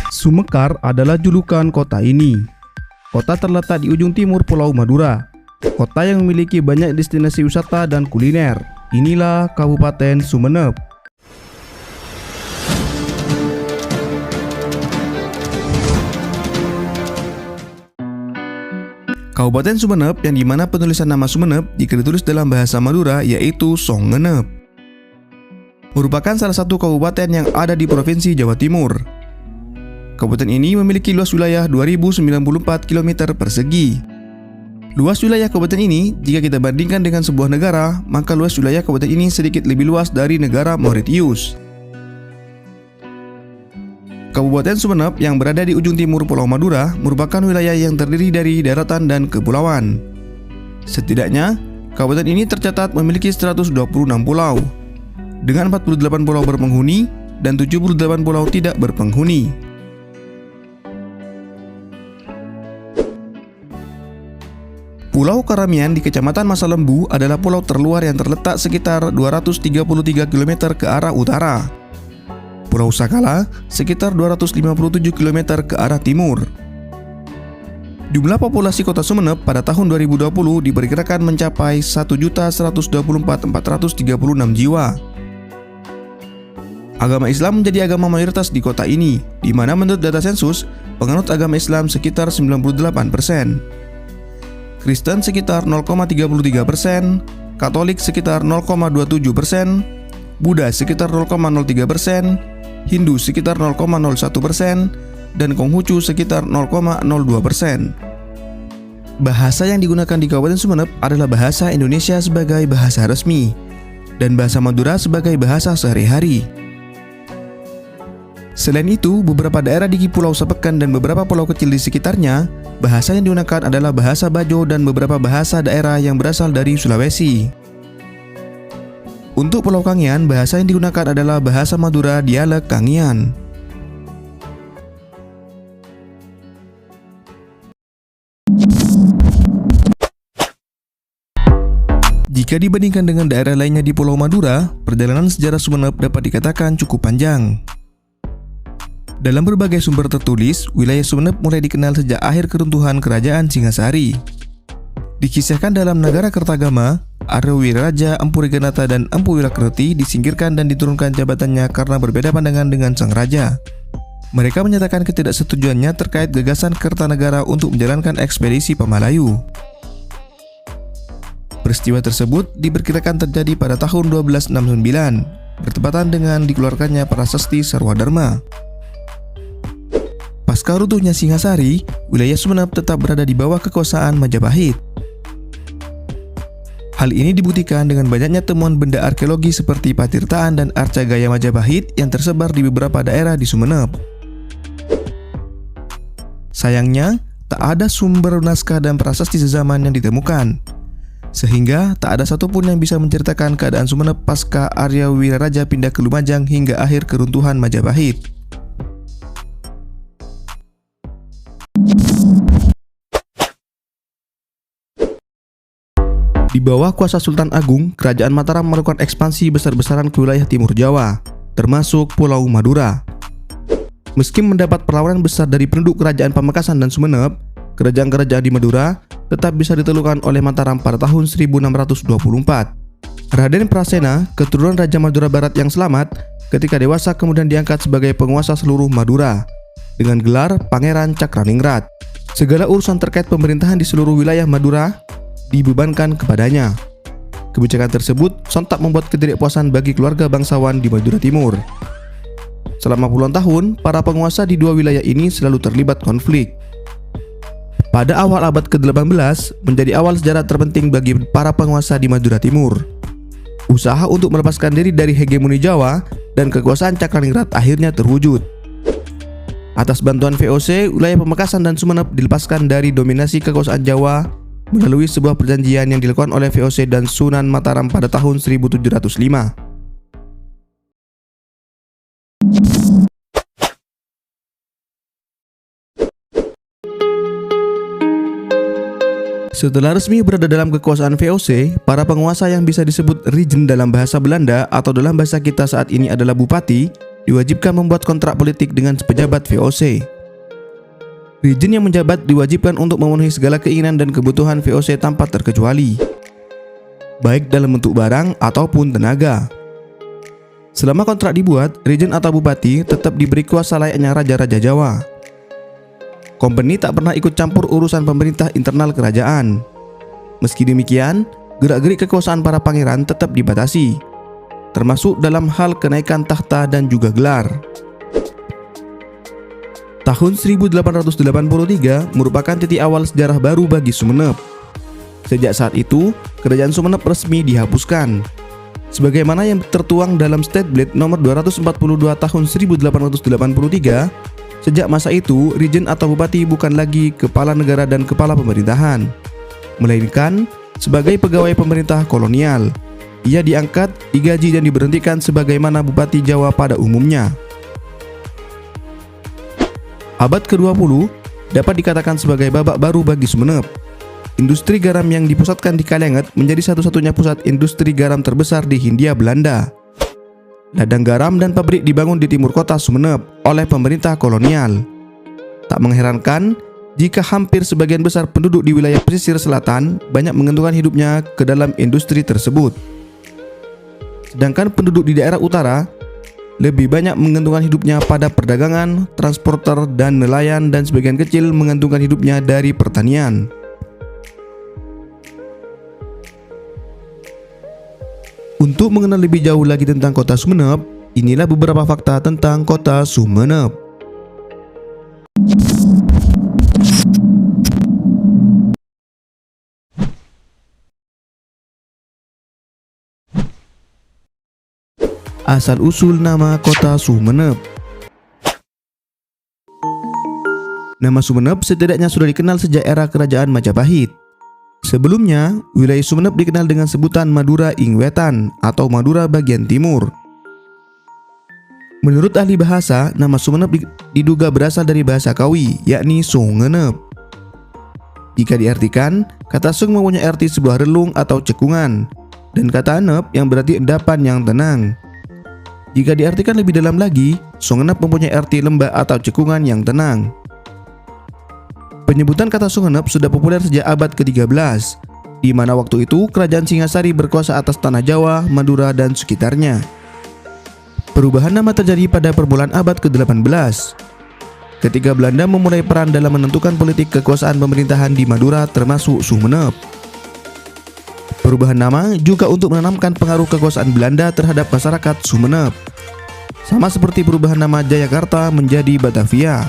Sumekar adalah julukan kota ini. Kota terletak di ujung timur Pulau Madura. Kota yang memiliki banyak destinasi wisata dan kuliner. Inilah Kabupaten Sumeneb. Kabupaten Sumeneb yang dimana penulisan nama Sumeneb jika ditulis dalam bahasa Madura yaitu Songenep, merupakan salah satu kabupaten yang ada di Provinsi Jawa Timur. Kabupaten ini memiliki luas wilayah 2094 km persegi. Luas wilayah kabupaten ini jika kita bandingkan dengan sebuah negara, maka luas wilayah kabupaten ini sedikit lebih luas dari negara Mauritius. Kabupaten Sumeneb yang berada di ujung timur Pulau Madura merupakan wilayah yang terdiri dari daratan dan kepulauan. Setidaknya, kabupaten ini tercatat memiliki 126 pulau, dengan 48 pulau berpenghuni dan 78 pulau tidak berpenghuni. Pulau Karamian di Kecamatan Masalembu adalah pulau terluar yang terletak sekitar 233 km ke arah utara. Pulau Sakala sekitar 257 km ke arah timur. Jumlah populasi kota Sumeneb pada tahun 2020 diperkirakan mencapai 1.124.436 jiwa. Agama Islam menjadi agama mayoritas di kota ini, di mana menurut data sensus, penganut agama Islam sekitar 98%. Kristen sekitar 0,33%, Katolik sekitar 0,27%, Buddha sekitar 0,03%, Hindu sekitar 0,01%, dan Konghucu sekitar 0,02%. Bahasa yang digunakan di Kabupaten Sumeneb adalah bahasa Indonesia sebagai bahasa resmi dan bahasa Madura sebagai bahasa sehari-hari. Selain itu, beberapa daerah di Pulau Sepekan dan beberapa pulau kecil di sekitarnya, bahasa yang digunakan adalah bahasa Bajo dan beberapa bahasa daerah yang berasal dari Sulawesi. Untuk Pulau Kangean, bahasa yang digunakan adalah bahasa Madura dialek Kangean. Jika dibandingkan dengan daerah lainnya di Pulau Madura, perjalanan sejarah Sumeneb dapat dikatakan cukup panjang. Dalam berbagai sumber tertulis, wilayah Sumeneb mulai dikenal sejak akhir keruntuhan Kerajaan Singasari. Dikisahkan dalam Nagara Kertagama, Arya Wiraraja Empu Reganata dan Empu Wirakerti disingkirkan dan diturunkan jabatannya karena berbeda pandangan dengan sang raja. Mereka menyatakan ketidaksetujuannya terkait gagasan Kertanegara untuk menjalankan ekspedisi Pamalayu. Peristiwa tersebut diperkirakan terjadi pada tahun 1269, bertepatan dengan dikeluarkannya Prasasti Sarwadharma. Pasca runtuhnya Singasari, wilayah Sumeneb tetap berada di bawah kekuasaan Majapahit. Hal ini dibuktikan dengan banyaknya temuan benda arkeologi seperti Patirtaan dan Arca Gaya Majapahit yang tersebar di beberapa daerah di Sumeneb. Sayangnya, tak ada sumber naskah dan prasasti sezaman yang ditemukan, sehingga tak ada satupun yang bisa menceritakan keadaan Sumeneb pasca Arya Wiraraja pindah ke Lumajang hingga akhir keruntuhan Majapahit. Di bawah kuasa Sultan Agung, Kerajaan Mataram melakukan ekspansi besar-besaran ke wilayah timur Jawa, termasuk Pulau Madura. Meski mendapat perlawanan besar dari penduduk Kerajaan Pamekasan dan Sumeneb, kerajaan-kerajaan di Madura tetap bisa ditaklukkan oleh Mataram pada tahun 1624. Raden Prasena, keturunan Raja Madura Barat yang selamat, ketika dewasa kemudian diangkat sebagai penguasa seluruh Madura dengan gelar Pangeran Cakraningrat. Segala urusan terkait pemerintahan di seluruh wilayah Madura dibebankan kepadanya. Kebijakan tersebut sontak membuat ketidakpuasan bagi keluarga bangsawan di Madura Timur. Selama puluhan tahun, para penguasa di dua wilayah ini selalu terlibat konflik. Pada awal abad ke-18, menjadi awal sejarah terpenting bagi para penguasa di Madura Timur. Usaha untuk melepaskan diri dari hegemoni Jawa dan kekuasaan Cakraningrat akhirnya terwujud. Atas bantuan VOC, wilayah Pamekasan dan Sumeneb dilepaskan dari dominasi kekuasaan Jawa melalui sebuah perjanjian yang dilakukan oleh VOC dan Sunan Mataram pada tahun 1705. Setelah resmi berada dalam kekuasaan VOC, para penguasa yang bisa disebut Regent dalam bahasa Belanda atau dalam bahasa kita saat ini adalah bupati, diwajibkan membuat kontrak politik dengan pejabat VOC. Rijen yang menjabat diwajibkan untuk memenuhi segala keinginan dan kebutuhan VOC tanpa terkecuali, baik dalam bentuk barang ataupun tenaga. Selama kontrak dibuat, Rijen atau Bupati tetap diberi kuasa layaknya Raja-Raja Jawa. Kompeni tak pernah ikut campur urusan pemerintah internal kerajaan. Meski demikian, gerak-gerik kekuasaan para pangeran tetap dibatasi, termasuk dalam hal kenaikan tahta dan juga gelar. Tahun 1883 merupakan titik awal sejarah baru bagi Sumeneb. Sejak saat itu, Kerajaan Sumeneb resmi dihapuskan. Sebagaimana yang tertuang dalam State Blade nomor 242 tahun 1883, sejak masa itu, Rijen atau Bupati bukan lagi kepala negara dan kepala pemerintahan, melainkan sebagai pegawai pemerintah kolonial. Ia diangkat, digaji dan diberhentikan sebagaimana Bupati Jawa pada umumnya. Abad ke-20 dapat dikatakan sebagai babak baru bagi Sumeneb. Industri garam yang dipusatkan di Kalenget menjadi satu-satunya pusat industri garam terbesar di Hindia Belanda. Ladang garam dan pabrik dibangun di timur kota Sumeneb oleh pemerintah kolonial. Tak mengherankan jika hampir sebagian besar penduduk di wilayah pesisir selatan banyak menggantungkan hidupnya ke dalam industri tersebut. Sedangkan penduduk di daerah utara lebih banyak menggantungkan hidupnya pada perdagangan, transporter, dan nelayan, dan sebagian kecil menggantungkan hidupnya dari pertanian. Untuk mengenal lebih jauh lagi tentang kota Sumeneb, inilah beberapa fakta tentang kota Sumeneb. Asal-usul nama kota Sumeneb. Nama Sumeneb setidaknya sudah dikenal sejak era Kerajaan Majapahit. Sebelumnya, wilayah Sumeneb dikenal dengan sebutan Madura ing Wetan atau Madura bagian timur. Menurut ahli bahasa, nama Sumeneb diduga berasal dari bahasa Kawi, yakni Sungenep. Jika diartikan, kata Sung mempunyai arti sebuah relung atau cekungan, dan kata Enep yang berarti endapan yang tenang. Jika diartikan lebih dalam lagi, Sungenep mempunyai arti lembah atau cekungan yang tenang. Penyebutan kata Sungenep sudah populer sejak abad ke-13, di mana waktu itu Kerajaan Singasari berkuasa atas tanah Jawa, Madura, dan sekitarnya. Perubahan nama terjadi pada permulaan abad ke-18, ketika Belanda memulai peran dalam menentukan politik kekuasaan pemerintahan di Madura termasuk Sumeneb. Perubahan nama juga untuk menanamkan pengaruh kekuasaan Belanda terhadap masyarakat Sumeneb, sama seperti perubahan nama Jayakarta menjadi Batavia.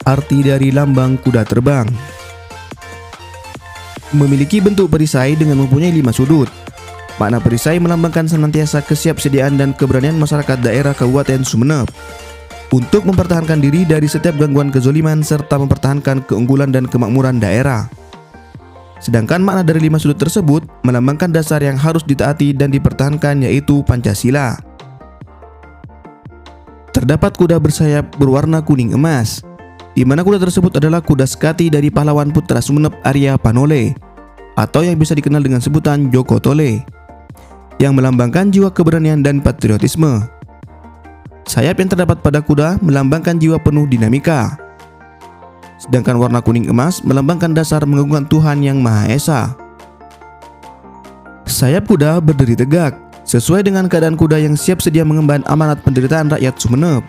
Arti dari lambang kuda terbang. Memiliki bentuk perisai dengan mempunyai 5 sudut. Makna perisai melambangkan senantiasa kesiapsediaan dan keberanian masyarakat daerah Kabupaten Sumeneb untuk mempertahankan diri dari setiap gangguan kezoliman serta mempertahankan keunggulan dan kemakmuran daerah. Sedangkan makna dari 5 sudut tersebut melambangkan dasar yang harus ditaati dan dipertahankan, yaitu Pancasila. Terdapat kuda bersayap berwarna kuning emas, di mana kuda tersebut adalah kuda sekati dari pahlawan putra Sumeneb Arya Panole, atau yang bisa dikenal dengan sebutan Joko Tole, yang melambangkan jiwa keberanian dan patriotisme. Sayap yang terdapat pada kuda melambangkan jiwa penuh dinamika. Sedangkan warna kuning emas melambangkan dasar mengagungkan Tuhan Yang Maha Esa. Sayap kuda berdiri tegak, sesuai dengan keadaan kuda yang siap sedia mengemban amanat penderitaan rakyat Sumeneb.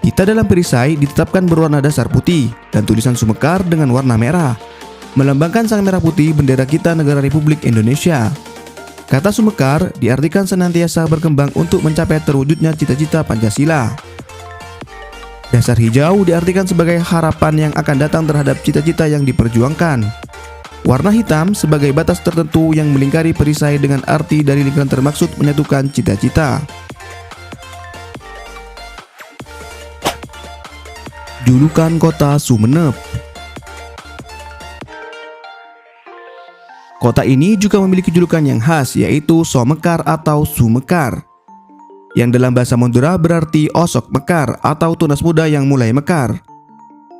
Pita dalam perisai ditetapkan berwarna dasar putih dan tulisan Sumekar dengan warna merah, melambangkan sang merah putih bendera kita negara Republik Indonesia. Kata Sumekar diartikan senantiasa berkembang untuk mencapai terwujudnya cita-cita Pancasila. Dasar hijau diartikan sebagai harapan yang akan datang terhadap cita-cita yang diperjuangkan. Warna hitam sebagai batas tertentu yang melingkari perisai dengan arti dari lingkaran termaksud menyatukan cita-cita. Julukan kota Sumeneb. Kota ini juga memiliki julukan yang khas, yaitu Somekar atau Sumekar, yang dalam bahasa Madura berarti osok mekar atau tunas muda yang mulai mekar.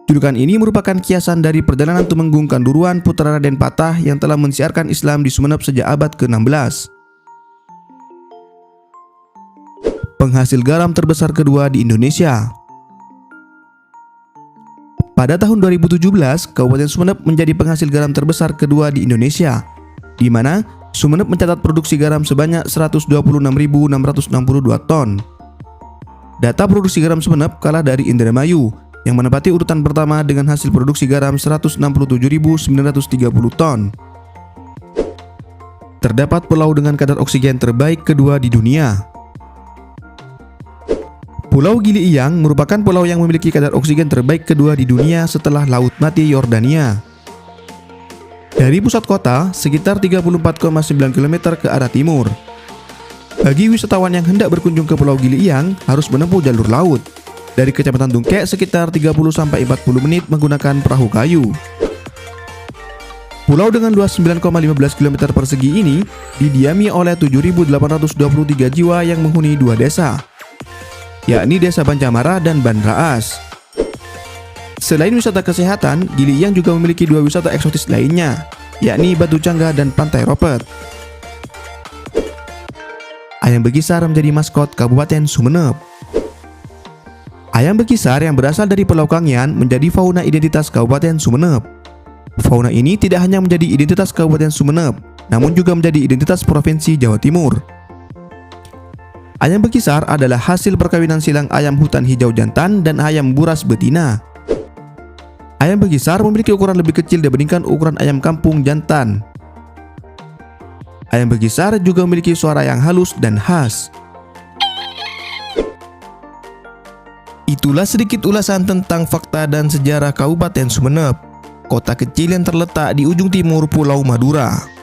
Julukan ini merupakan kiasan dari perjalanan Tumenggung Kanduruan putra Raden Patah yang telah mensiarkan Islam di Sumeneb sejak abad ke-16. penghasil garam terbesar kedua di Indonesia. Pada tahun 2017, Kabupaten Sumeneb menjadi penghasil garam terbesar kedua di Indonesia, di mana Sumeneb mencatat produksi garam sebanyak 126.662 ton. Data produksi garam Sumeneb kalah dari Indramayu, yang menempati urutan pertama dengan hasil produksi garam 167.930 ton. Terdapat pulau dengan kadar oksigen terbaik kedua di dunia. Pulau Gili Iyang merupakan pulau yang memiliki kadar oksigen terbaik kedua di dunia setelah Laut Mati Yordania. Dari pusat kota, sekitar 34,9 km ke arah timur. Bagi wisatawan yang hendak berkunjung ke Pulau Gili Iyang, harus menempuh jalur laut. Dari Kecamatan Tungkek sekitar 30-40 menit menggunakan perahu kayu. Pulau dengan luas 9,15 km persegi ini didiami oleh 7.823 jiwa yang menghuni dua desa, yakni Desa Bancamara dan Banraas. Selain wisata kesehatan, Gili Iyang juga memiliki dua wisata eksotis lainnya, yakni Batu Cangga dan Pantai Ropet. Ayam bekisar menjadi maskot Kabupaten Sumeneb. Ayam bekisar yang berasal dari Pulau Kangean menjadi fauna identitas Kabupaten Sumeneb. Fauna ini tidak hanya menjadi identitas Kabupaten Sumeneb, namun juga menjadi identitas Provinsi Jawa Timur. Ayam bekisar adalah hasil perkawinan silang ayam hutan hijau jantan dan ayam buras betina. Ayam bekisar memiliki ukuran lebih kecil dibandingkan ukuran ayam kampung jantan. Ayam bekisar juga memiliki suara yang halus dan khas. Itulah sedikit ulasan tentang fakta dan sejarah Kabupaten Sumeneb, kota kecil yang terletak di ujung timur Pulau Madura.